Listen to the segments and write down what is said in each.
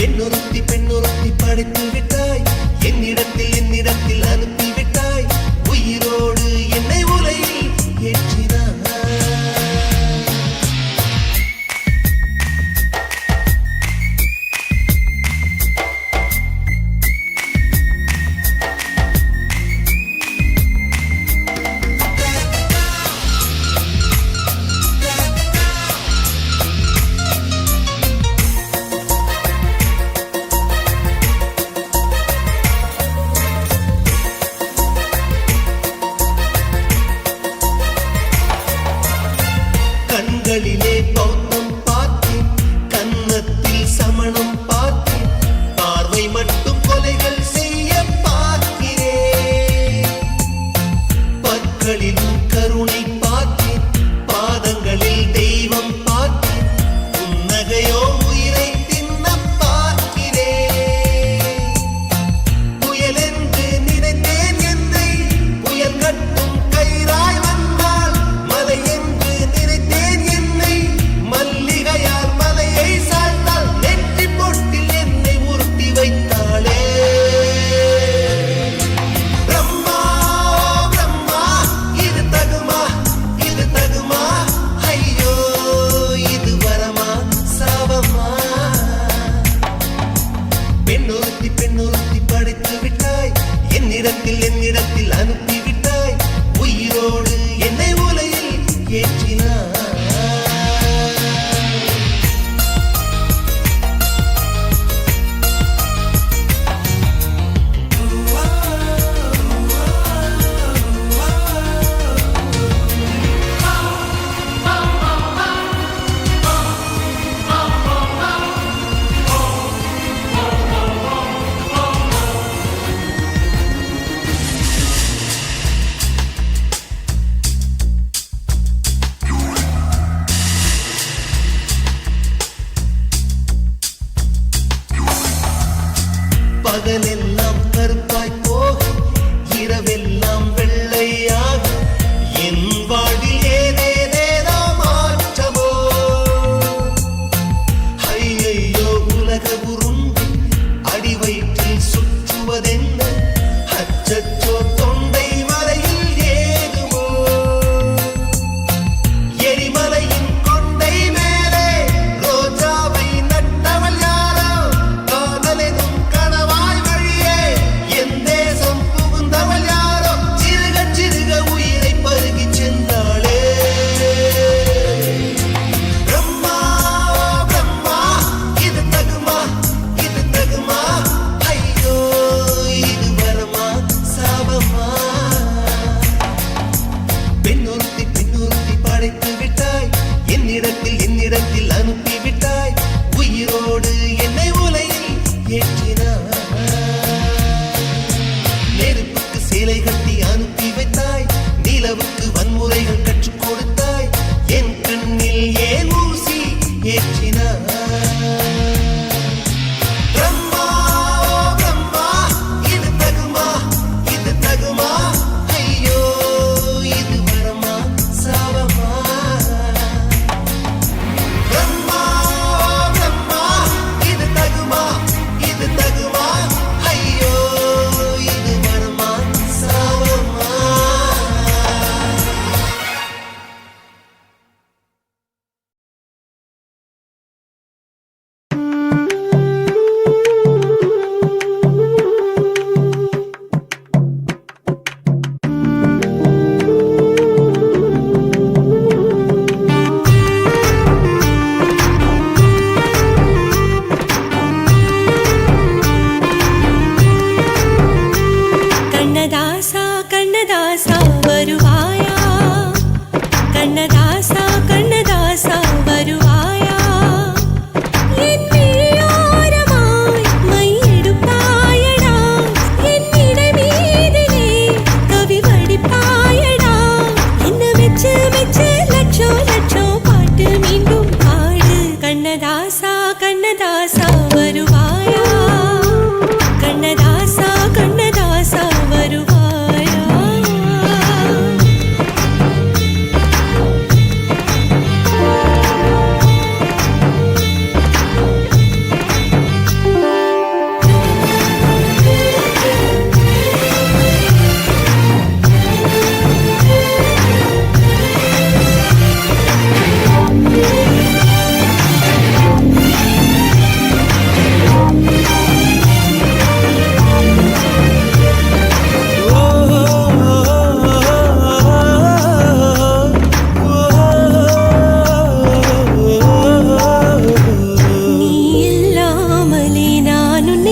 பெண்ணொருத்தி படைத்து விட்டாய் என்னிடத்தில் அனுப்பிவிட்டாய் உயிரோடு என்னை உலையில் ஏற்றினாய். கண்களிலே பௌத்தம் பார்த்தேன், கன்னத்தில் சமணம் பார்த்தேன், பார்வை மட்டும் கொலைகள் செய்ய பார்க்கிறேன். பற்களிலும் கருணை பார்த்தேன், பாதங்களில் தெய்வம் பார்த்தேன், புன்னகையோ உயிரை தின்ன பார்க்கிறேன். புயல் என்று நினைத்தேன் என்னை புயல் கட்டும் கயிறாய் வந்தாள், மலை என்று மல்லிகையால் மலையை சாய்த்தால் நெற்றி பொட்டில் என்னை உருட்டி வைத்தாளே. பிரம்மா பிரம்மா இது தகுமா ஐயோ இது வரமா சாபமா. பெண்ணொருத்தி படைத்து விட்டாய் என்னிடத்தில் அனுப்பிவிட்டாய் உயிரோடு என்னை உலையில் ஏற்றினாய். பகலெல்லாம் கருப்பாய் போக இரவெல்லாம் வெள்ளையாக என் வாழ்வில் ஏதேதேதோ மாற்றமோ. ஐயையோ உலக உருண்டு அடி வயிற்றில் சுற்றுவதென்ன அச்சச்சோ தொண்டை மலையில் ஏதுமோ. எரிமலையின் கொண்டை மேலே ரோஜாவை நட்டவள் யாரோ, காதலெனும் கணவாய் வழியே என் தேசம் புகுந்தவள் யாரோ, சிறுக சிறுக உயிரை பருகி சென்றாளே. பிரம்மா பிரம்மா இது தகுமா ஐயோ இது வரமா சாபமா. பெண்ணொருத்தி படைத்து விட்டாய் என்னிடத்தில் அனுப்பிவிட்டாய் உயிரோடு என்னை உலையில் ஏற்றினாய். நெருப்புக்கு சேலை கட்டி அனுப்பி வைத்தாய், நிலவுக்கு வன்முறைகள் கற்றுக் கொடுத்தாய், என் கண்ணில் ஏன் ஊசி ஏற்றினாய். பிரம்மா பிரம்மா இது தகுமா ஐயோ இது வரமா சாபமா. பிரம்மா பிரம்மா இது தகுமா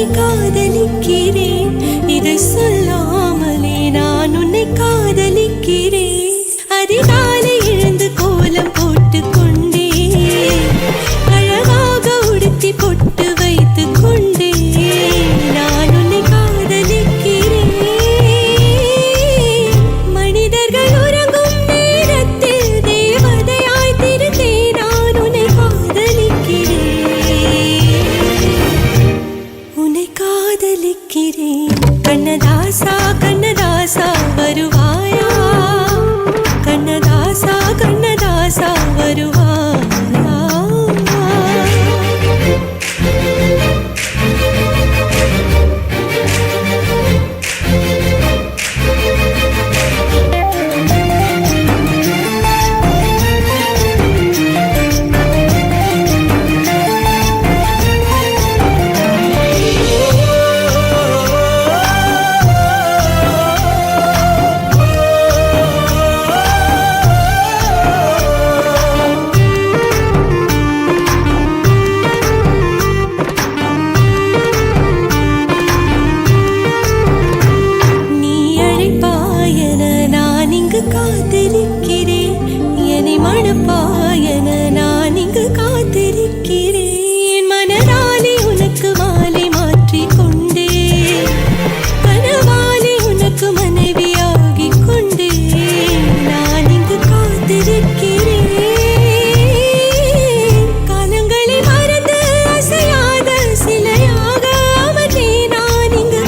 உன்னை காதலிக்கிறேன், இதை சொல்லாமலே நான் உன்னை காதலிக்கிறேன். அதிகாலை எழுந்து கோலம் போட்டு கொண்டே, அழகாக உடுத்தி பொட்டு வைத்து கொண்டே நான் உன்னை காதலிக்கிறேன். மனிதர்கள் உறங்கும் நேரத்தில் தேவதையாய் திருந்தே நான் உன்னை காதலிக்கிறேன், உன்னை காதலிக்கிறேன். கண்ணதாசா கண்ணதாசா வருவாயா, கண்ணதாசா கண்ணதாசா வருவாயா. காத்திருக்கிறேன், என்னை மணப்பாயன நான் இங்கு காத்திருக்கிறேன். மனதாலே உனக்கு மாலை மாற்றிக் கொண்டே, கனவாலே உனக்கு மனைவியாகிக் கொண்டே நான் இங்கு காத்திருக்கிறேன். காலங்களை மறந்து அசையாத சிலையாக அமர்ந்தே நான் இங்கு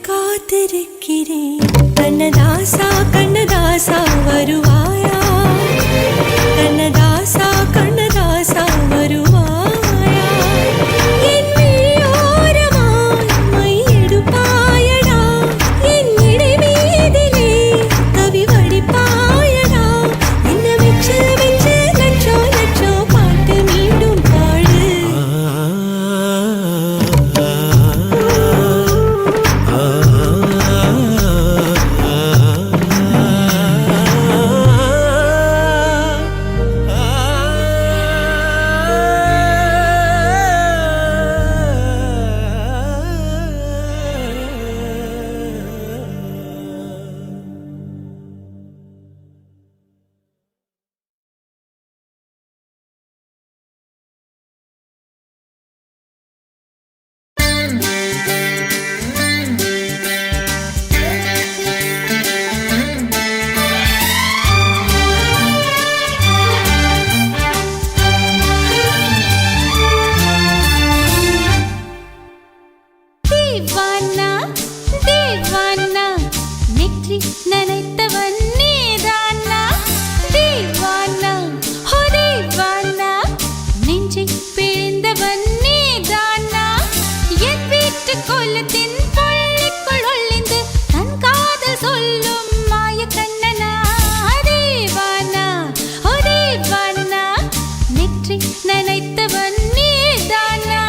காத்திருக்கிறேன். கண்ணதாசா கண்ணதாசா வருவாயா, கண்ணதாசா கண்ணதாசா வருவாயா. என் விழியோரமாய் மையெடுப்பாயடா, என் இடை மீதிலே கவி வடிப்பாயடா. என்ன வச்சு வச்சு லட்சோ லட்சோ பாட்டு மீண்டும் பாடு. தேவானா தேவானா நெற்றி நனைத்தவன் நீதானா, தேவானா ஹோ தேவானா நெஞ்சை பிழிந்தவன் நீதானா. என் வீட்டு கோலத்தின் பள்ளிக்குள் ஒளிந்து தன் காதல் சொல்லும் மாய கண்ணனா. தேவானா ஹோ தேவானா நெற்றி நனைத்தவன் நீதானா.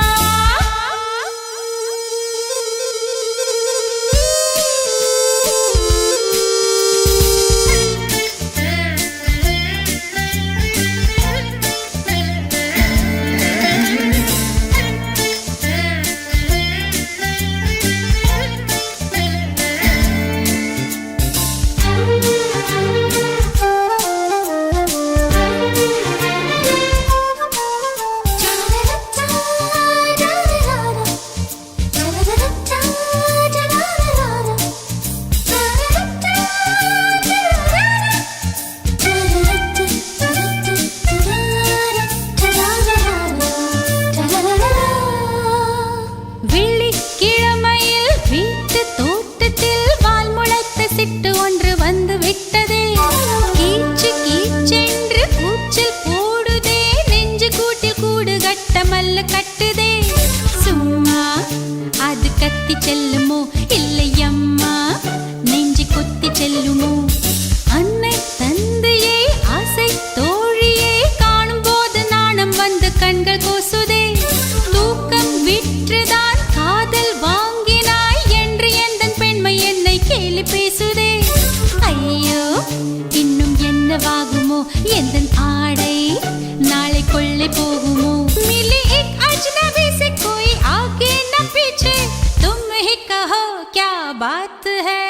अजनबी से कोई आगे न पीछे तुम ही कहो क्या बात है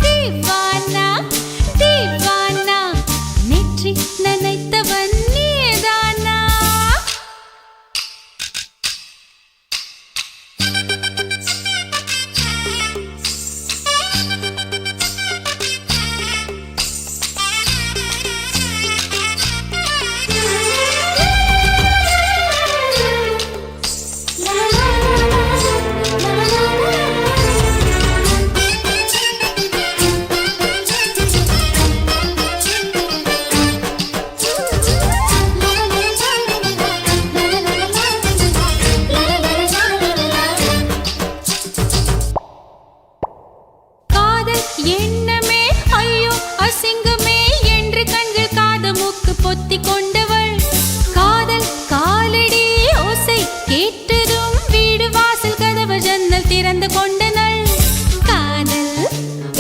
दीवाना दीवाना नेற்றி நினைத்தவன் நீதானா எண்ணமே ஐயோ அசிங்கமே என்று கண்கள் காது மூக்கு பொத்தி கொண்டவள் காதல் காலடி ஓசை கேட்டதும் வீடு வாசல் கதவு ஜன்னல் திறந்து கொண்டனள் காதல்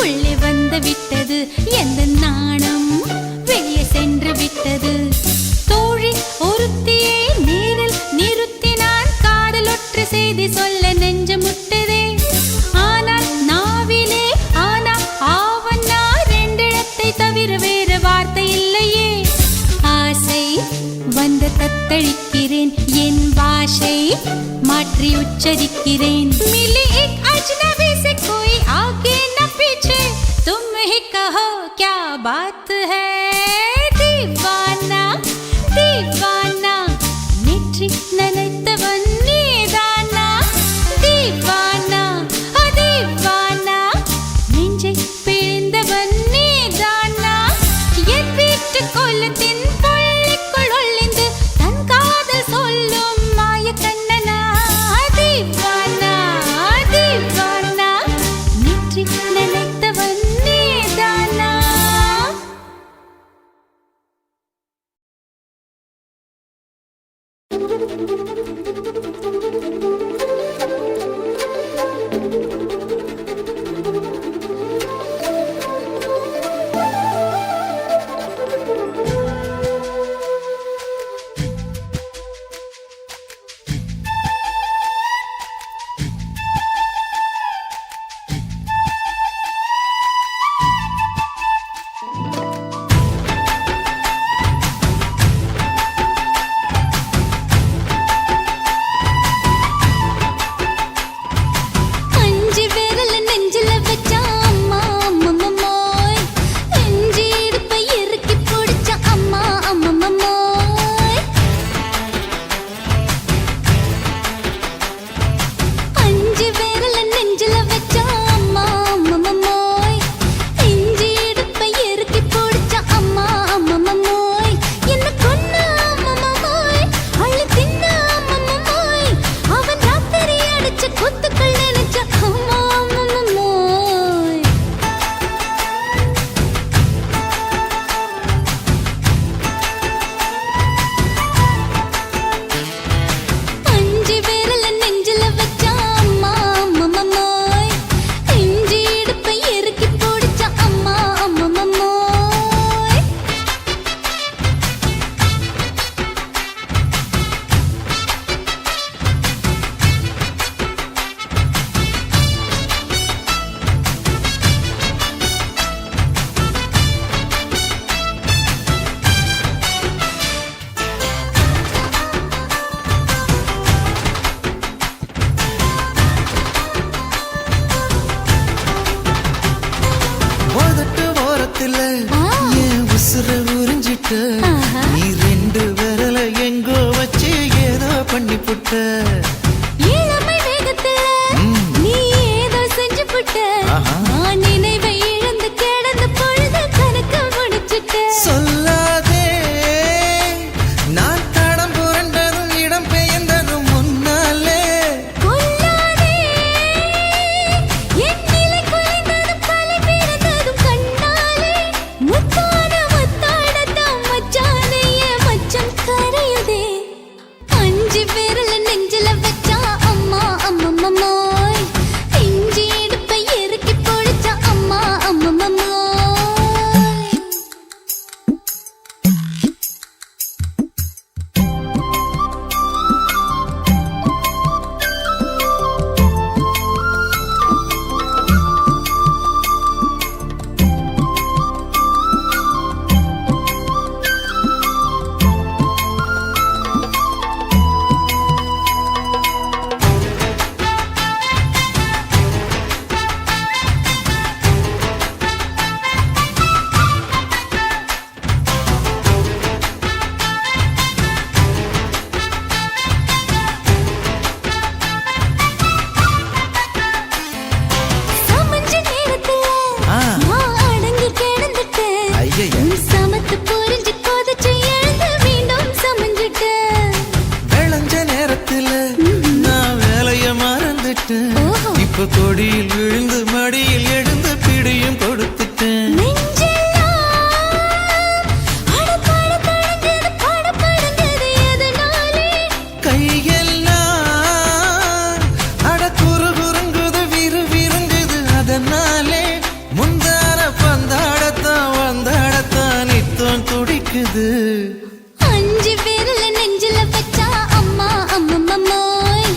உள்ளே வந்து விட்டது எந்த நாணம் வெளியே சென்று விட்டது தோழி ஒருத்தியை நேரில் நிறுத்தினான் காதலொற்ற செய்தி சொல்ல நெஞ்சு முட்டதே ஆனால் நாவிலே ஆனா ஆவன்னா ரெண்டிடத்தை தவிர வேறு வார்த்தை இல்லையே ஆசை வந்து தத்தளிக்கிறேன் என் பாஷை மாற்றி உச்சரிக்கிறேன் मिली एक अजनबी से कोई आगे न पीछे तुम ही कहो क्या बात है दीवाना दीवाना नेற்றி நினைத்தவன் நீதானா दीवाना दीवाना நெஞ்சை பிழிந்தவன் நீதானா என் வீட்டு கொல்லத்தின் பள்ளிக்குள் ஒளிந்து தன் காதல் சொல்லும் மாய கண்ணனா दीवाना दीवाना நேற்றி நினைத்தவன் நீதானா அஞ்சு விரல் நெஞ்சில வச்சா அம்மா அம்மம்மோய் நெஞ்சி இடுப்பை இறுக்கி பிடிச்ச அம்மா அம்மம்மோய் அஞ்சு விரல் நெஞ்சில வச்சா அம்மா அம்மம்மோய் நெஞ்சி இடுப்பை இறுக்கி பிடிச்ச அம்மா அம்மம்மோய் என்ன கொன்ன அம்மம்மோய் அள்ளி தின்ன அம்மம்மோய் அவன் ராத்திரி அடிச்ச குத்துக்கள் நினைச்ச அம்மா அம்மம்மோய் அஞ்சு விரல் நெஞ்சில வச்சா அம்மா அம்மம்மோய் நெஞ்சி இடுப்பை இறுக்கி பிடிச்ச அம்மா அம்மம்மோய் உதட்டு ஓரத்துல என் உசுர உறிஞ்சிட்ட நீ ரெண்டு விரல எங்கோ வச்சு ஏதோ பண்ணி புட்ட இளமை வேகத்துல நீ ஏதோ செஞ்சு புட்ட நான் நினைவை இழந்து கிடந்த பொழுது கணக்கு முடிச்சிட்ட சொல்லாதே நான் தடம் புரண்டதும் இடம் பெயர்ந்ததும் முன்னாலே கொல்லாதே என் நிலை குலைந்ததும் தலை பிறந்ததும் கண்ணாலே முத்தான முத்தாடத்தான் மச்சானைய மச்சம் கரையுதே அஞ்சு விரல் நெஞ்சில வச்சா அம்மா அம்மம்மோய் நெஞ்சி இடுப்பை இறுக்கி பிடிச்ச அம்மா அம்மம்மோய் இப்ப கொடியில் விழுந்து மடியில் எழுந்து பிடியும் கொடுத்துட்டேன். கையெல்லாம் அட குறு குறுங்குது விறு விருங்குது அதனாலே முந்தான பந்தாடத்தான் வந்தாடத்தான் நித்தம் துடிக்குது. அஞ்சு பேர்ல நெஞ்சில வச்சா அம்மா அம்மம்மோய்,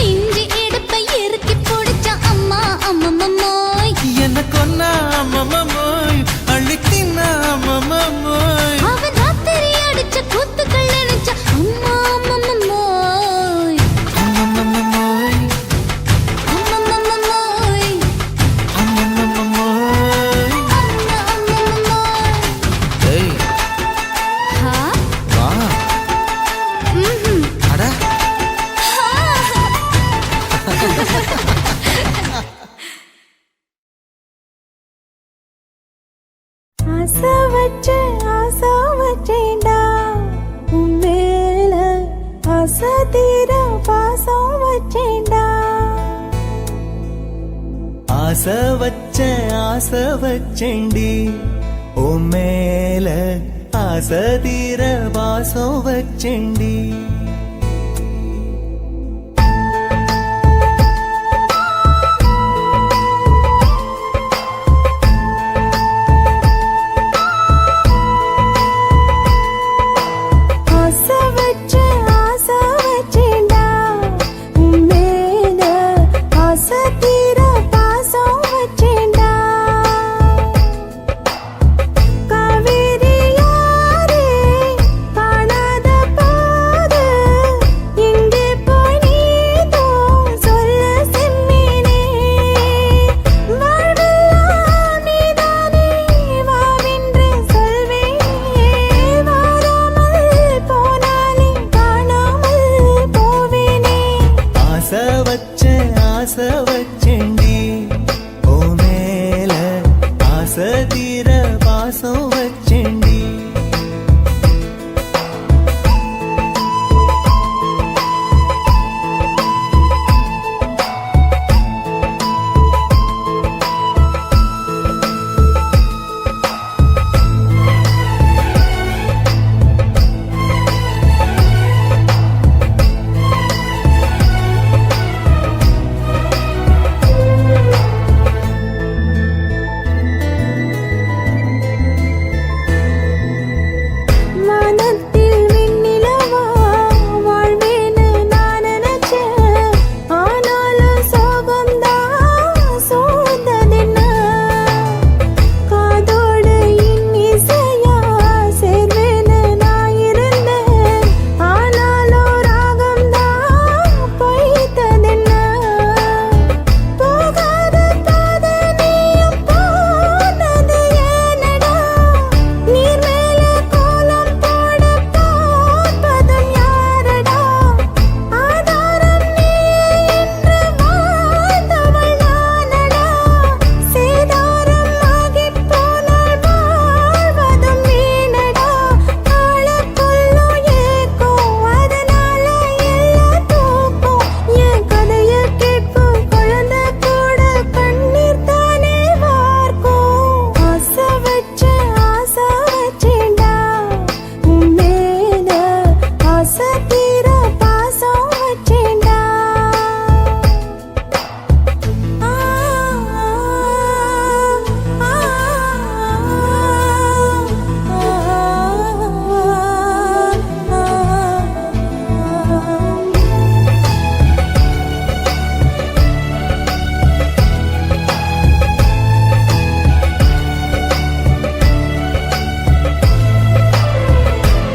இஞ்சி இடுப்பை இறுக்கி பிடிச்சா அம்மா அம்மம்மோய், என்ன கொன்னா அம்மம்மோய் அள்ளி தின்னா அம்மம்மோய், அவன் ராத்திரி அடிச்ச கூத்துக்கள் நினைச்சா அம்மா அம்மம்மோய், அம்மம்மோய் அம்மம்மோய், அம்மம்மோய். அம்மா அம்மம்மோய். ஏய் ஹா? வா ம்ஹும். அட ஆசை வச்சேன்டா உன் மேல, ஆசை தீர பாசம் வச்சேன்டா. ஆசை வச்சேண்டி உன் மேல, ஆசை தீர பாசம் வச்சேண்டி. ஆசை வச்சேன்டா உன் மேல, ஆசை தீர பாசம் வச்சேன்டா. காவேரி யாரே காணாத போது, எங்கே போய் நீதோ சொல்ல செம்மீனே. வாழ்வெல்லாம் நீதானே வாவென்று சொல்வேனே, வாராமல் போனாலே காணாமல் போவேனே. ஆசை வச்சேண்டி உன் மேல, ஆசை தீர பாசம் வச்சேண்டி. வானத்தில் விண்ணிலவா வாழ்வேன்னு நான் நினைச்சேன், ஆனாலும் சோகம்தான் சூழ்ந்ததென்ன. காதோடு இன்னிசையா சேர்வேன்னு நான் இருந்தேன், ஆனாலும் ராகம்தான் பொய்த்ததென்ன. போகாத பாதை நீயும் போனது ஏனடா, நீர் மேல கோலம் போட பார்ப்பதும் யாரடா. ஆதாரம் நீயே என்று வாழ்ந்தவள் நானடா, சேதாரம் ஆகிப் போனால் வாழ்வதும் வீணடா. ஆளக்கொள்ளும் ஏக்கம் அதனால எல்லா தூக்கம், என் கதையை கேட்கும் குழந்தை கூட கண்ணீர் தானே வார்க்கும். ஆசை வச்சேன்டா உன் மேல, ஆசை தீர பாசம் வச்சேன்டா. ஆ ஆ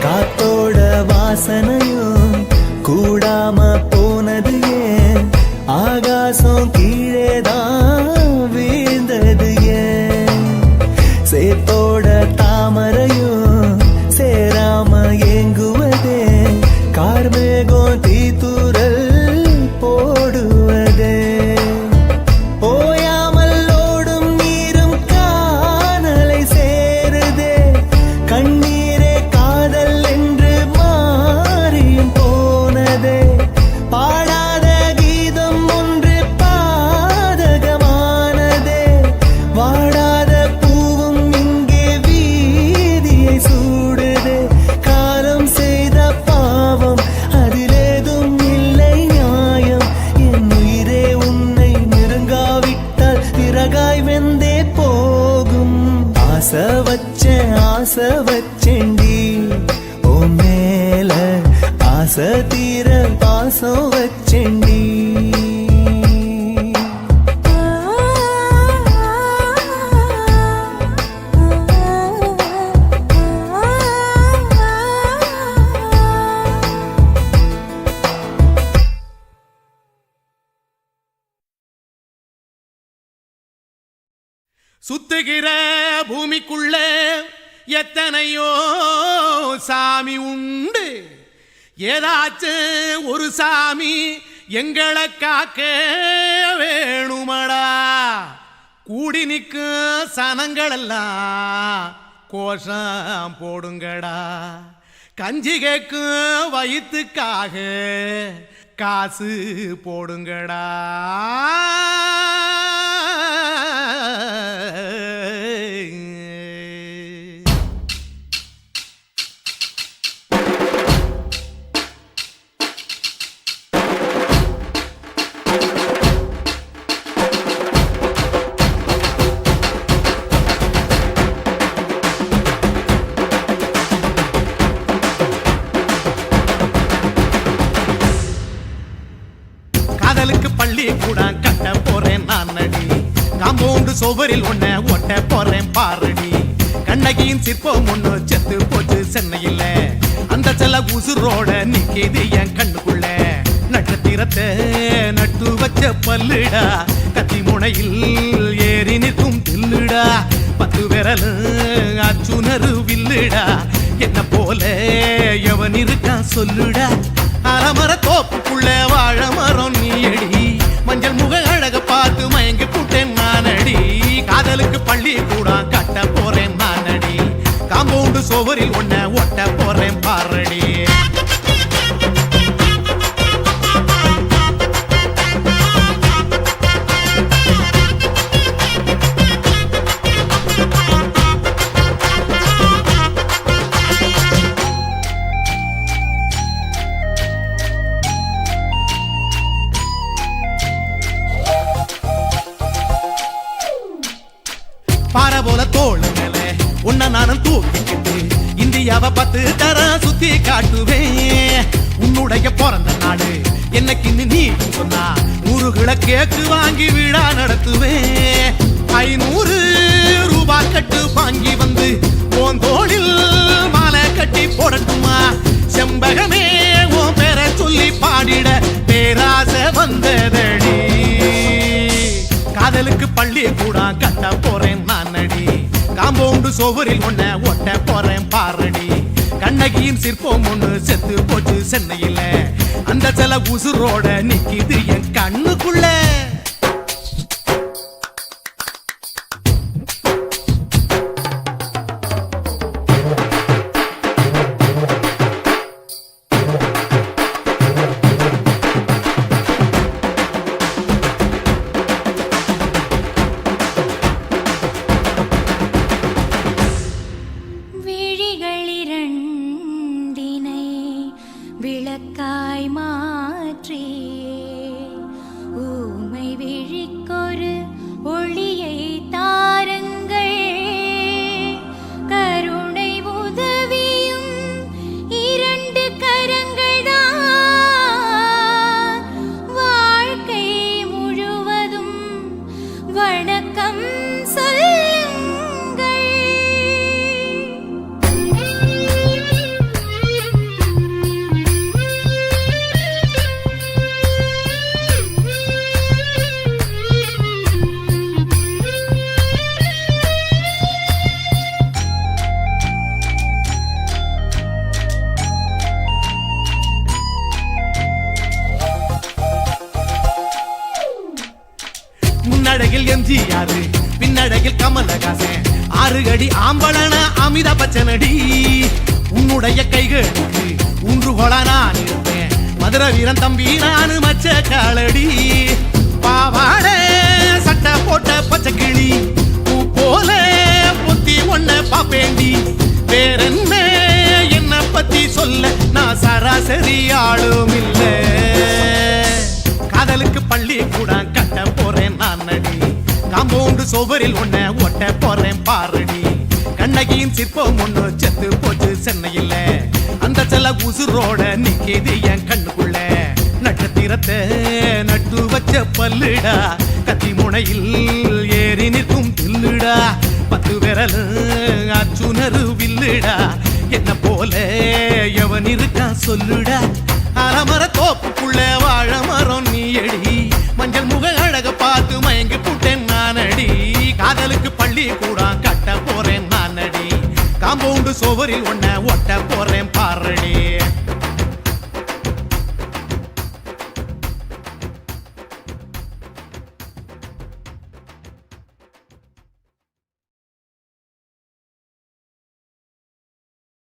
காத்தோட வாசனையும் கூடாம போனது ஏன், ஆகாசம் கீழேதான் வீழ்ந்தது ஏன். சேத்தோட தாமரையும் சேராம ஏங்குவதே, கார்மேகம் தீத்துரல் போடுவதே. ஓயாமல் ஓடும் நீரும் காணலை சேருதே, கண்ணீரே காதல் என்று மாறியும் போனதே. பாடாத கீதம் ஒன்று பாசம் வச்செண்டி சுத்துகிற பூமிக்குள்ள எத்தனையோ சாமி உண்டு, ஏதாச்சும் ஒரு சாமி எங்களை காக்க வேணுமடா. கூடி நிற்கும் சனங்களெல்லாம் கோஷம் போடுங்கடா. கஞ்சி கேக்கும் வயிற்றுக்காக காசு போடுங்கடா. காதலுக்கு பள்ளி கூட கட்ட போறேன் நான் நடி, காம்பவுண்டு சோவரில் ஒன்ன ஒட்ட போறேன் பாரடி. கண்ணகியின் சிற்பம் ஒண்ணு செத்து போச்சு சென்னையில், அந்த செல்ல உசுரோட நிக்கிது என் கண்ணுக்குள்ள. நட்சத்திரத்தை நட்டு வச்ச பல்லுடா, கத்தி முனையில் ஏறி நிற்கும் தில்லுடா. 10 விரல் அச்சுணரு வில்லுடா, என்ன போல எவன் இருக்கான் சொல்லுடா. அலமர தோப்புக்குள்ள வாழ மரம் நீயடி, மஞ்சள் முக அழக பார்த்து மயங்கி புட்டேன் நானடி. காதலுக்கு பள்ளி கூட கட்ட போறேன் நானடி, காம்பவுண்டு சோவரில் ஒன்ன ஒட்ட போறேன் பாரடி. பாறை போல தோளு மேல உன்ன நானும் தூக்கிக்கிட்டு இந்தியாவை 10 தரம் சுத்தி காட்டுவேன். உன்னுடைய பிறந்த நாடு என்னைக்கு நீ சொன்னா 100 கிலோ கேக்கு வாங்கி விழா நடத்துவேன். 500 ரூபாய் கட்டு வாங்கி வந்து போந்தோளில் மாலை கட்டி போடட்டுமா. செம்பகமே உன் பேரை சொல்லி பாடிட பேராசை வந்ததடி. காதலுக்கு பள்ளி கூட கட்ட போறேன் நானடி, காம்பவுண்டு சோவரில் ஒன்ன ஒட்ட போறேன் பாரடி. கண்ணகியின் சிற்பம் ஒண்ணு செத்து போச்சு சென்னையில், அந்த சில உசுரோட நிக்கிது என் கண்ணுக்குள்ள. விளக்காய் மாற்றி ஊமை விழிக்கொரு ஒளியை தாருங்கள். கருணை உதவியும் 2 கரங்கள் தான், வாழ்க்கை முழுவதும் வணக்கம் சொல்லுங்கள். முன்னடையில் எம்ஜிஆர், பின்னடையில் கமலஹாசன், 6 அடி ஆம்பளன அமிதாப் பச்சனடி. உன்னுடைய கைகளுக்கு ஊன்றுகோல நான் இருப்பேன், மதுரை வீரன் தம்பி நானு மச்ச காலடி. பாவாட சட்டை போட்ட பச்சை கிளி பூ போல பொத்தி ஒன்ன பாப்பேண்டி. வேறென்ன என்ன பத்தி சொல்ல நான் சராசரி ஆளும் இல்ல. காதலுக்கு பள்ளி கூட கட்ட போறேன் நானடி, காம்பவுண்டு சோவரில் ஒன்ன ஒட்ட போறேன் பாரடி. கண்ணகியின் சிற்பம் ஒண்ணு செத்து போச்சு சென்னையில், அந்த செல்ல உசுரோட நிக்கிது என் கண்ணுக்குள்ள. ஆயிரத்தை நட்டு வச்ச பல்லுடா கத்தி முனையில் ஏறி நிற்கும் தில்லுடா 10 விரல் அச்சுணரு வில்லுடா என்ன போல எவன் இருக்கான் சொல்லுடா அலமர தோப்புக்குள்ள வாழ மரம் நீ அடி மஞ்சள் முக அழக பார்த்து மயங்கி புட்டேன் நானடி காதலுக்கு பள்ளி கூட கட்ட போறேன் நானடி காம்பவுண்டு சோவரில் ஒன்ன ஒட்ட போறேன் பாரடி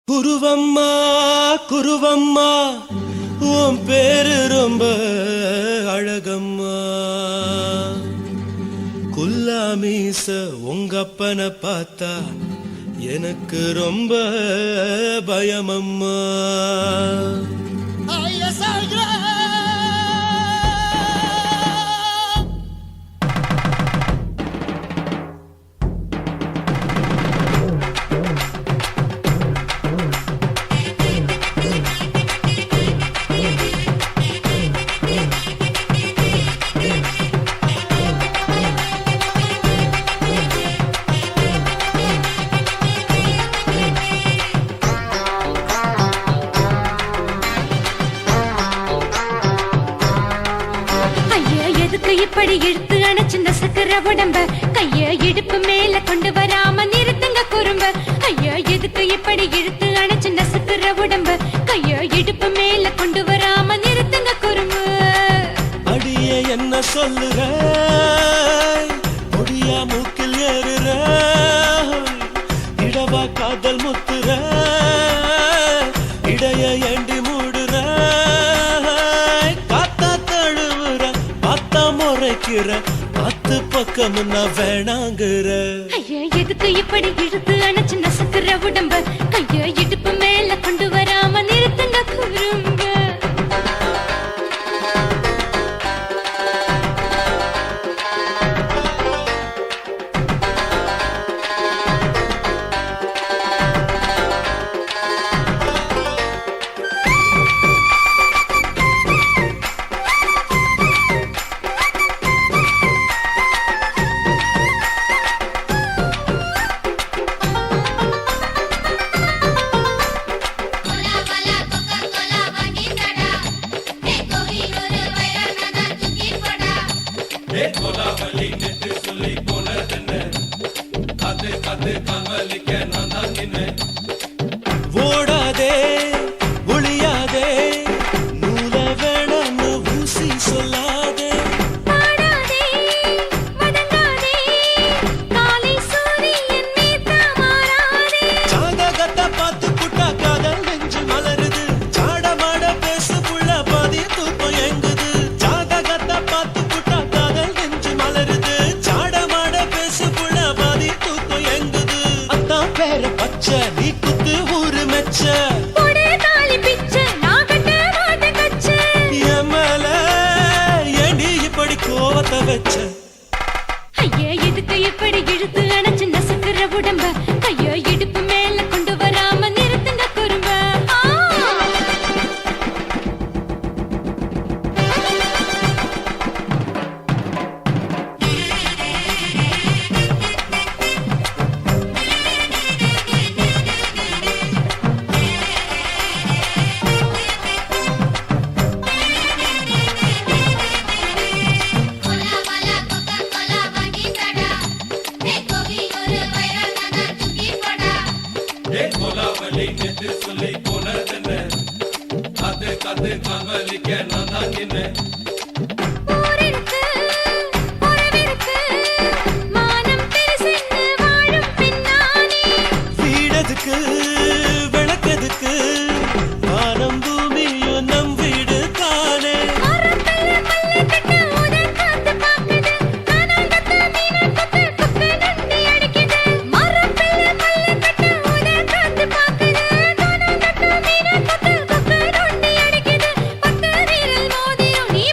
குருவம்மா குருவம்மா உன் பேரு ரொம்ப அழகம்மா குல்லாமீச உங்க அப்பனை பார்த்தா எனக்கு ரொம்ப பயமம்மா இப்படி இழுத்து அணைச்சு நசுக்கிற உடம்ப கைய இடுப்பு மேல கொண்டு வராம நிறுத்துங்க குறும்ப ஐயா எதுக்கு இப்படி இழுத்து அணைச்சு நசுக்கிற உடம்ப கைய இடுப்பு மேல கொண்டு வராம நிறுத்துங்க குறும்பு அடியே என்ன சொல்லுற முடியா மூக்கில் ஏறுற இடவா காதல் முத்துற இடைய ஏண்டி மூடுற காத்தா தழுவுற பார்த்தா முறைக்கிற 10 பக்கம் நான் வேணாங்குற ஐயா எதுக்கு இப்படி இழுத்து அணைச்சு நசுக்கிற உடம்ப கைய இடுப்பு மேல கொண்டு வராம நிறுத்துங்க குறும்ப ஓடாதே ஒளியாதே நூல வேணான்னு ஊசி சொல்லாதே பாடாதே வதங்காதே காலை சூரியன் மீதா மாறாதே ஜாதகத்தை பார்த்து புட்டா காதல் நெஞ்சு மலருது சாடமாட பேசு புள்ள பாதி தூக்கம் எங்குது ஜாதகத்தை பார்த்து புட்டா காதல் நெஞ்சு மலருது சாடமாட பேசு புள்ள பாதி தூக்கம் எங்குது அத்தான் பேர பச்சை நீ குத்து ஊரு மெச்ச போடே தாலி பிச்சை நான் கட்ட மாட்ட கச்சை என் மேல ஏண்டி இப்படி கோவத்தை வச்ச ஐயா எதுக்கு இப்படி இழுத்து அணைச்சு நசுக்கிற உடம்ப கைய இடுப்பு மேல கொண்டு வராம நிறுத்துங்க குறும்ப ஊரிருக்கு உறவிருக்கு மானம் பெருசென்னு வாழும் பின்னானே வீடதுக்கு விளக்கதுக்கு வானம் பூமியும் நம் வீடு தானே மரத்துல மல்லு கட்டு உதன் காத்து பாக்குது கானாங்கத்து மீனக்கத்து குப்பை நண்டி அடிக்குது மரத்துல மல்லு கட்டு உதன் காத்து பாக்குது கானாங்கத்து மீனக்கத்து குப்பை நண்டி அடிக்குது 10 விரல் மோதிரம் நீ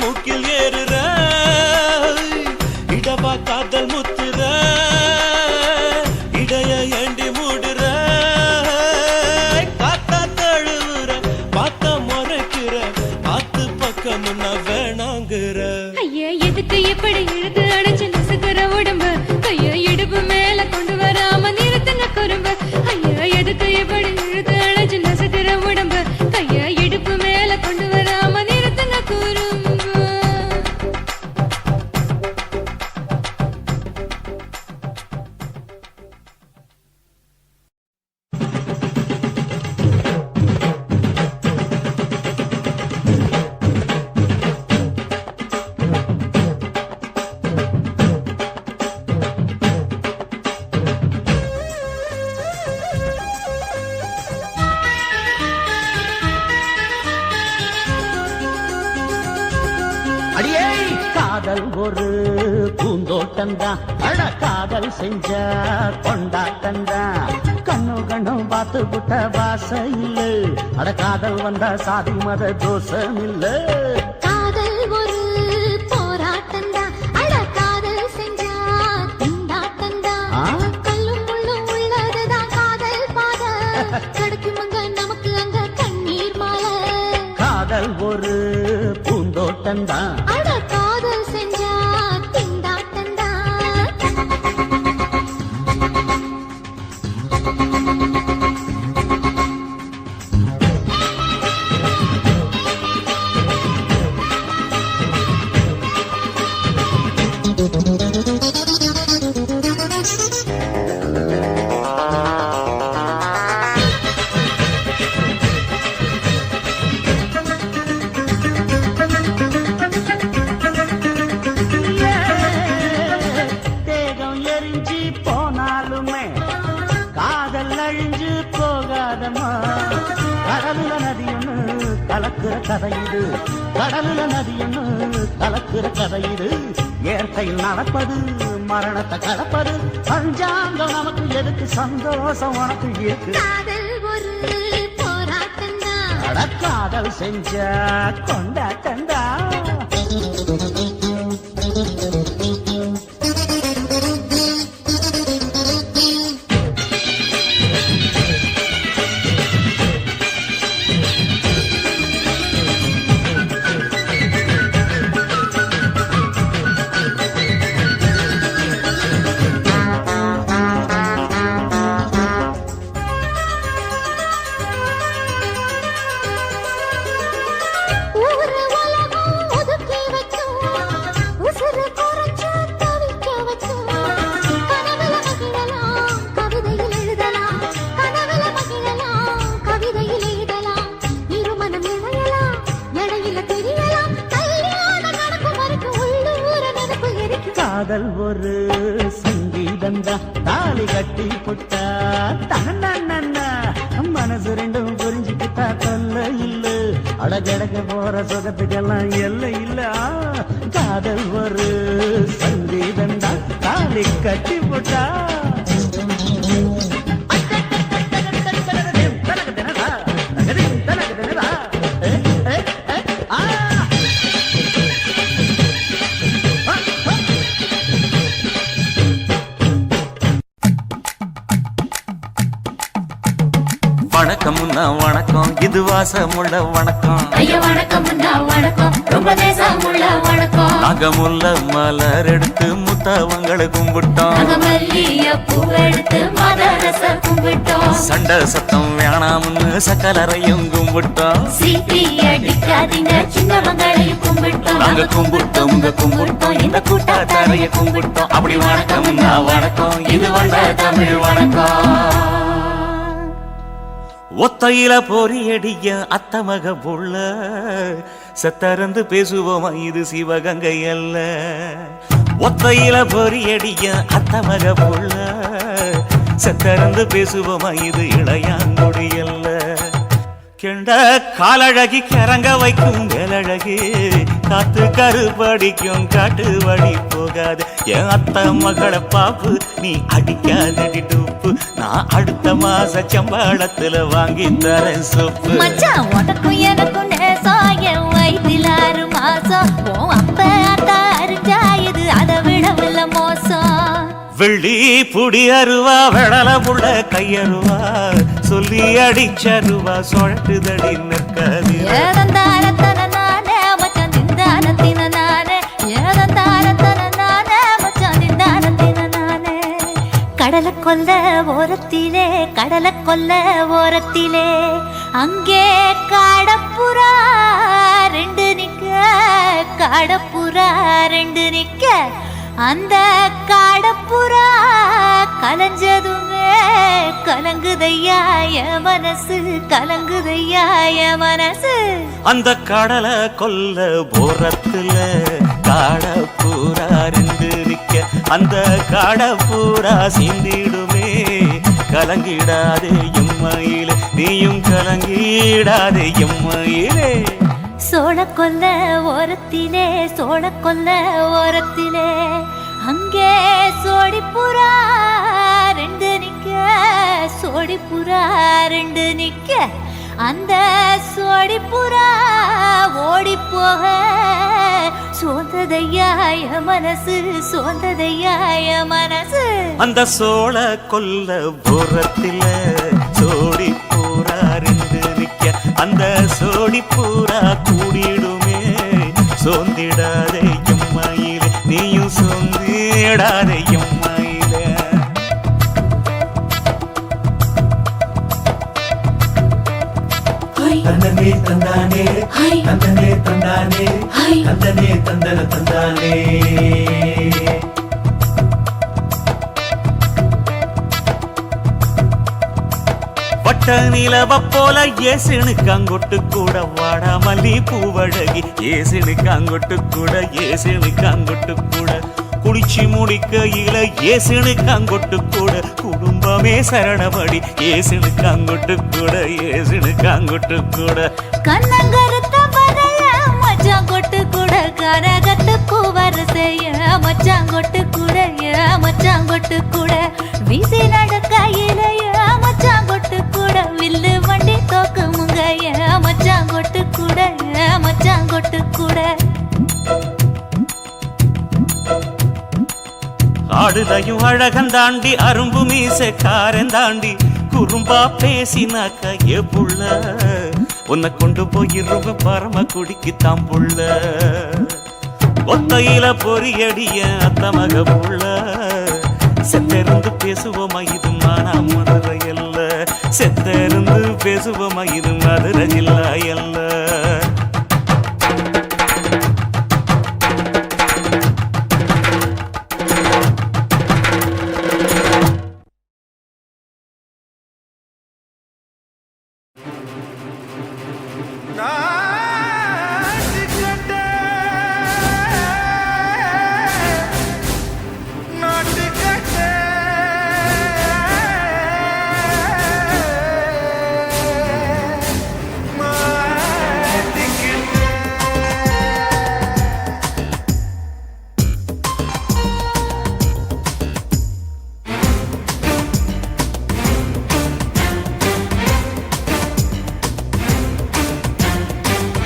மூக்கில் ஏறுற இடவா காதல் முத்துற இடைய ஏண்டி மூடுற காத்தா தழுவுற பார்த்த முறைக்கிற ஆத்து பக்கம் நான் வேணாங்குற ஐயா எதுக்கு இப்படி இழுத்து அடைச்சு நசுக்கிற உடம்பு கைய இடுப்பு மேல கொண்டு வராம நிறுத்துங்க குறும்பு ஐயா எதுக்கு இப்படி இழுத்து அடைச்சு நசுக்கிற உடம்பு கைய இடுப்பு மேல கொண்டு வராம நிறுத்துங்க குறும்பு அடியே காதல் ஒரு பூந்தோட்டம்தான் அட காதல் செஞ்ச கொண்டாட்டம்தான் கண்ணு கண்ணு பார்த்து புட்ட வாசம் இல்ல அட காதல் வந்தா சாதி மத தோஷம் இல்ல காதல் ஒரு போராட்டம்தான் அட காதல் செஞ்சா திண்டாட்டம்தான் கல்லும் முள்ளும் உள்ளதுதான் காதல் பாத கிடைக்கும் அங்க நமக்கு அங்க கண்ணீர் மாலை காதல் ஒரு பூந்தோட்டம்தான் அட காதல் செஞ்சா திண்டாட்டம்தான் தேகம் எரிஞ்சு போனாலுமே காதல் அழிஞ்சு போகாதம்மா கடலுல நதி ஒண்ணு கலக்குற கதை இது கடலுல நதி ஒண்ணு கலக்குற கதை இது இயற்கையில் நடப்பது மரணத்தை கலப்பது பஞ்சாங்கம் நமக்கு எதுக்கு சந்தோஷம் உனக்கு இருக்கு காதல் ஒரு போராட்டம்தான் அட காதல் செஞ்ச கொண்டாட்டண்டா ஊரு உலகம் ஒதுக்கி வைக்கும் உசுறு குறைச்சு தவிக்க வைக்கும் கனவுல மகிழலாம் கவிதையில் எழுதலாம் கனவுல மகிழலாம் கவிதையில் எழுதலாம் இருமனம் இணையலாம் இடையில தெரியலாம் கல்யாணம் நடக்கும் வரைக்கும் உள்ளூர நினைப்பு இருக்கு காதல் ஒரு சங்கீதந்தா தாலி கட்டி புட்டா தன்னா மனசு ரெண்டும் புரிஞ்சுக்கிட்டா தொல்ல இல்ல அடகடக்க போற சுகத்துக்கெல்லாம் எல்லை இல்ல காதல் ஒரு சங்கீதந்தா தாலி கட்டி புட்டா வணக்கம்னா வணக்கம் இது வாசமுள்ள வணக்கம் ஐயா வணக்கம் வணக்கம் ரொம்ப தேசமுள்ள வணக்கம் நாங்க முல்ல மலர் எடுத்து முத்தவங்களை கும்பிட்டோம் நாங்க மல்லிய பூ எடுத்து மதரச கும்பிட்டோம் சண்டை சத்தம் வேணாம்னு சக்கலரையும் கும்பிட்டோம் சீட்டி அடிக்காதீங்க சின்னவங்களையும் கும்பிட்டோம் நாங்க கும்பிட்டோம் உங்க கும்பிட்டோம் இந்த கூட்டாத்தாரைய கும்பிட்டோம் அப்படி வணக்கம்னா வணக்கம் இது வந்த தமிழ் வணக்கம் ஒத்தையில பொறியடிய அத்தமக புள்ள சத்தரந்து பேசுவோமா இது சிவகங்கை அல்ல ஒத்தையில பொறியடிய அத்தமக புள்ள சத்தரந்து பேசுவோமா இது இளையாங்குடி அல்ல கெண்ட காலழகி கிறங்க வைக்கும் வேலழகி காத்து கருப்படிக்கும் காட்டு வழி போகாது என் அத்த மகளை பாப்பு நீ அடிக்காதடி டூப்பு நான் அடுத்த மாச சம்பளத்துல வாங்கி தரேன் சொப்பு மச்சான் உனக்கும் எனக்கும் நேசம் என் வயிற்றில் 6 மாசம் சந்தோஷம் உன் அப்ப அத்தா அறிஞ்சா இது அதை விடவில்ல மோசம் வெள்ளி புடி அருவா வெடல புள்ள கையருவா சொல்லி அடிச்சருவா சொழட்டுதடி நிற்காது ஏதந்தாரத்தன நானே மச்சான் திந்தானத்தின நானே ஏதந்தாரத்தன நானே மச்சான் திந்தானத்தின நானே கடலை கொல்ல ஓரத்திலே கடலை கொல்ல ஓரத்திலே அங்கே காடப்புறா ரெண்டு நிக்க காடப்புறா ரெண்டு நிக்க அந்த காடப்புறா கலஞ்சதுமே கலங்குதையா என் மனசு கலங்குதையா என் மனசு அந்த கடலை கொல்ல போரத்துல காட பூரா ரெண்டு நிக்க அந்த காட பூரா சிந்திடுமே கலங்கிடாதே எம்மையிலே நீயும் கலங்கிடாதே எம்மையிலே சோழ கொல்ல ஓரத்திலே சோழ கொல்ல ஓரத்திலே அங்கே சோடிப்புறா ரெண்டு நிக்க சோடிப்புறா ரெண்டு நிக்க அந்த சோடிப்புறா ஓடி போக சோந்ததையாய மனசு சோந்ததையாய மனசு அந்த சோழ கொல்ல புறத்தில சோடி பூரா ரெண்டு நிக்க அந்த சோடி பூரா கூடிடுமே சோந்திடாதே எம்மையிலே நீயும் சோந்திடாதே எம்மையிலே தந்தனே தந்தானே தந்தனே தந்தானே தந்தனே தந்தன தந்தானே பட்ட நிலவ போல ஏசுனு காங்கொட்டு கூட வாடா மல்லி பூவழகி ஏசுனு காங்கொட்டு கூட ஏசுனு காங்கொட்டு கூட குடிச்சு முடிக்கையில ஏசுனு காங்கொட்டு கூட குடும்பமே சரணபடி ஏசுனு காங்கொட்டு கூட ஏசுனு காங்கொட்டு கூட கண்ணங்கருத்த பதைய மச்சாங்கொட்டு கூட கரகத்துக்கு வரிசைய மச்சாங்கொட்டு கூட மச்சாங்கொட்டு கூட வீசி நடக்கையிலைய மச்சாங்கொட்டு கூட வில்லு வண்டி தோக்குமுங்க மச்சாங்கொட்டு கூட மச்சாங்கொட்டு கூட ஆடுதையும் அழகந்தாண்டி அரும்பு மீசக்காரன் தாண்டி குறும்பா பேசினாக்க ஏ புள்ள உன்னை கொண்டு போயிருவ பரம குடிக்கு தாம்புள்ள ஒத்தையில பொறியடிய அத்தமக புள்ள செத்திருந்து பேசுவோமா இது மானா மதுரை அல்ல செத்திருந்து பேசுவோமா இது மதுரை ஜில்லா அல்ல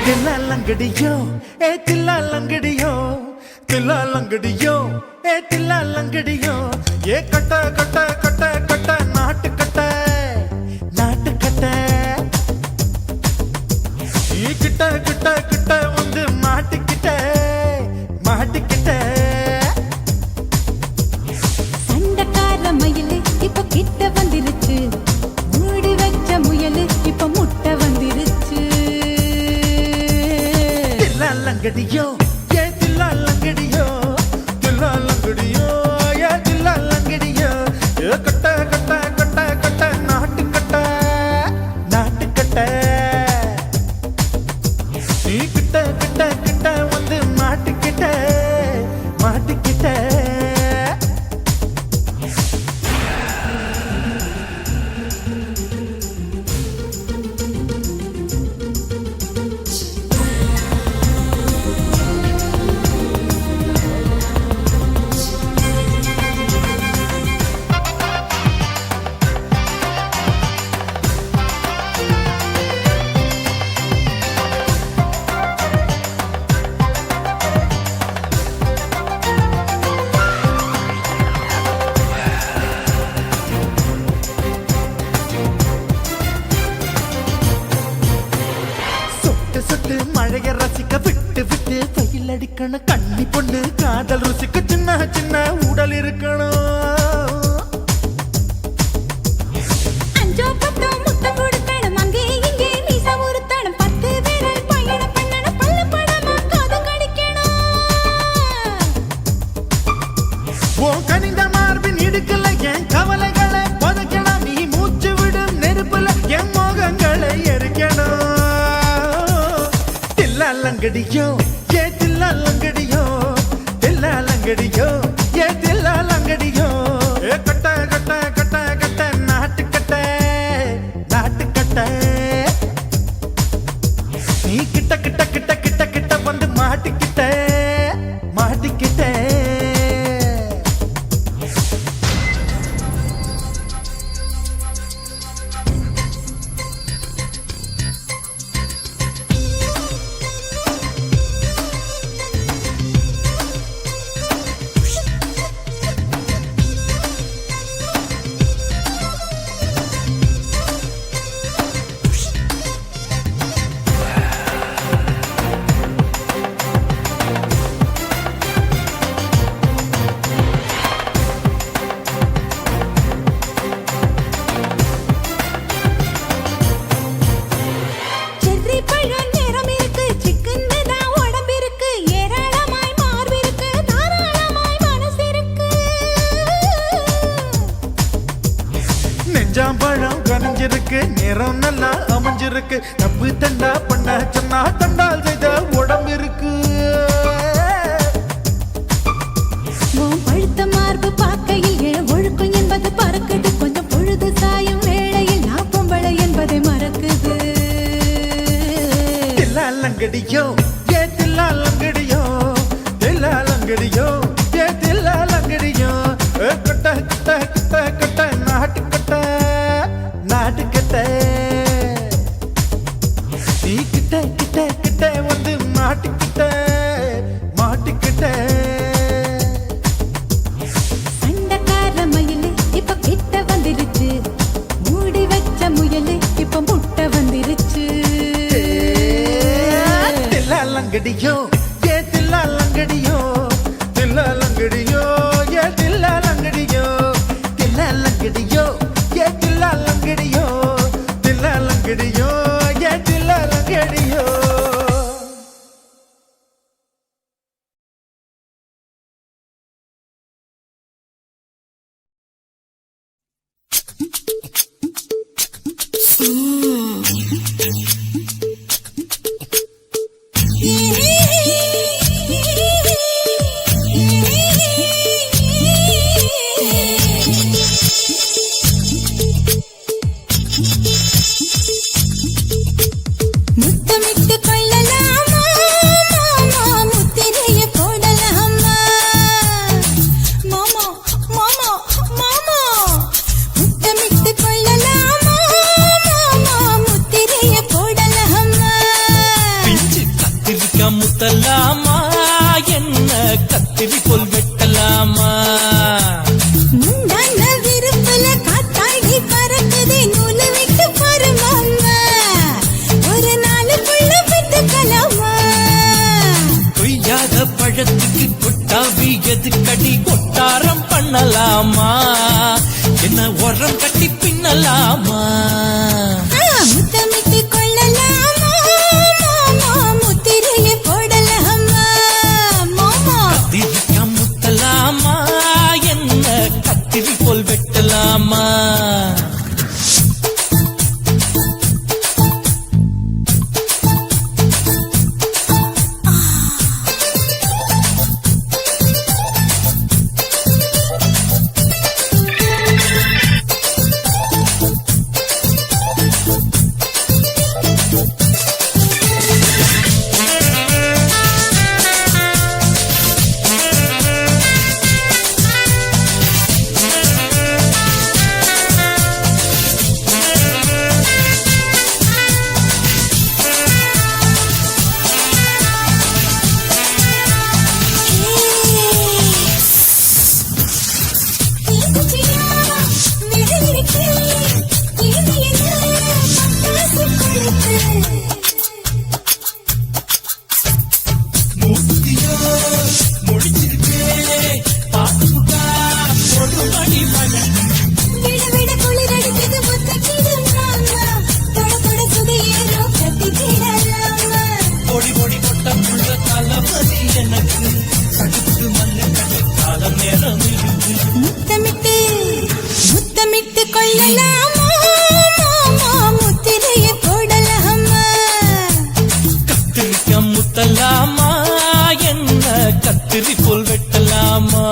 தில்லாலங்கடியோ ஏ தில்லாலங்கடியோ தில்லாலங்கடியோ ஏ தில்லாலங்கடியோ ஏ கட்ட கட்ட கட்ட கட்ட நாட்டு கட்ட நாட்டு கட்ட நீ கிட்ட கிட்ட கிட்ட வந்து மாட்டிக்கிட்ட மாட்டிக்கிட்ட சண்டைக்கார மயிலு இப்ப கிட்ட வந்துருச்சு மூடி வச்ச முயலு இப்ப முட்டை வந்துருச்சு தில்லாலங்கடியோ ஏ தில்லாலங்கடியோ தில்லாலங்கடியோ ஏ தில்லாலங்கடியோ ஏ கட்ட கட்ட கட்ட கட்ட நாட்டு கட்ட நாட்டு கட்ட நீ கிட்ட கிட்ட கிட்ட வந்து மாட்டிக்கிட்ட மாட்டிக்கிட்ட இருக்கணும் கண்ணி பொண்ணு காதல் ருசிக்கு சின்ன சின்ன உடல் இருக்கணும் அஞ்சோ பத்தோ முத்தம் கொடுக்கணும் அங்கே இங்கே மீச உருத்தணும் 10 விரல் பயணம் பண்ணணும் பல்ல படமா காது கடிக்கணும் ஓ கனிந்த மார்பின் இடுக்கல என் கவலைகளை புதைக்கணும் நீ மூச்சு விடும் நெருப்புல என் மோகங்களை எரிக்கணும் தில்லாலங்கடியோ ஏ தில்லாலங்கடியோ தில்லாலங்கடியோ ஏ தில்லாலங்கடியோ ஏ கட்ட கட்ட கட்ட கட்ட நாட்டுக்கட்ட நாட்டுக்கட்ட நீ கிட்ட கிட்ட கிட்ட கிட்ட கிட்ட வந்து மாட்டிக்கிட்ட மாட்டிக்கிட்ட செர்ரி பழம் நிறம் இருக்கு சிக்கன்னு தான் உடம்பு இருக்கு ஏராளமாய் மார்பு இருக்கு தாராளமாய் மனசு இருக்கு நெஞ்சாம்பழம் கனிஞ்சிருக்கு நிறம் நல்லா அமைஞ்சிருக்கு தப்பு தண்டா பண்ண சொன்னா தண்டால் செய்த உடம்பு இருக்கு உன் பழுத்த மார்பு பார்க்கையில் என் ஒழுக்கம் என்பது பறக்குது கொஞ்சம் பொழுது சாயும் வேளையில் நான் பொம்பளை என்பதை மறக்குது தில்லாலங்கடியோ ஏ தில்லாலங்கடியோ தில்லாலங்கடியோ ஏ தில்லாலங்கடியோ கட்ட கட்ட கட்ட கட்ட நாட்டுக்கட்ட நாட்டுக்கட்ட நீ கிட்ட கிட்ட கிட்ட வந்து மாட்டிக்கிட்ட மாட்டிக்கிட்ட சண்டைக்கார மயிலு இப்ப கிட்ட வந்துருச்சு மூடி வச்ச முயலு இப்ப முட்டை வந்துருச்சு தில்லாலங்கடியோ ஏ தில்லாலங்கடியோ தில்லாலங்கடியோ ஏ தில்லாலங்கடியோ தில்லாலங்கடியோ ஏ தில்லாலங்கடியோ தில்லாலங்கடியோ ஏ தில்லாலங்கடியோ முத்தமிட்டு கொள்ளலாமா மாமா முத்திரைய போடலாமா மாமா மாமா மாமா முத்தமிட்டு கொள்ளலாமா மாமா முத்திரைய போடலாமா பிஞ்சு கத்திரிக்கா முத்தலாமா என்ன கத்திரி போல் வெட்டலாமா முந்தான விருப்பல காத்தாடி பறக்குதே நூலு விட்டு பாரு மாமா ஒரு நாளுக்குள்ள விட்டுக்கலாமா கொய்யாத பழத்துக்கு கொட்டாவி எதுக்கடி கொட்டாரம் பண்ணலாமா என்ன உரம் கட்டி பின்னலாமா முத்தமிட்டு கொள்ளலாமா மாமா முத்திரைய போடலாமா மாமா கத்திரிக்கா முத்தலாமா என்ன கத்திரி போல் வெட்டலாமா கொள்ளலாமா மாமா முத்திரைய போடலாமா கத்திரிக்க முத்தலாமா என்ன கத்திரி போல் வெட்டலாமா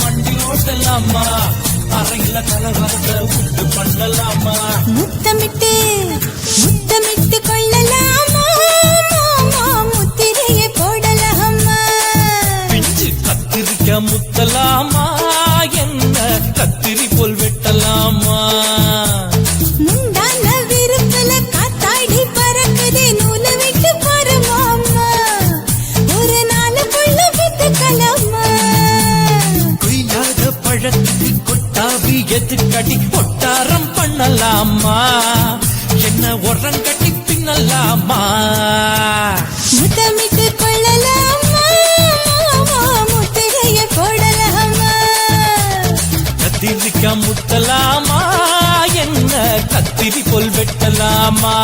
பண்ணலாமா அறையில கலவரத்தை உண்டு பண்ணலாமா முத்தமிட்டு முத்தமிட்டு கொள்ளலாமா மாமா முத்திரையை போடலாமா பிஞ்சு கத்திரிக்க முத்தலாமா என்ன கத்திரி போல் வெட்டலாமா முந்தான விருப்பல காத்தாடி பறக்குதே நூல விட்டு பரமாமா ஒரு நாளுக்குள்ள வித்துக்கலாமா கொய்யாத பழத்துக்கு கொட்டாவி எதுக்கடி ஒட்டாரம் பண்ணலாமா என்ன உரங்கட்டி பின்னலாமா முத்தமிட்டு கொள்ளலாமா மாமா முத்திரையை போடலாமா கத்திரிக்க முத்தலாமா என்ன கத்திரி போல் வெட்டலாமா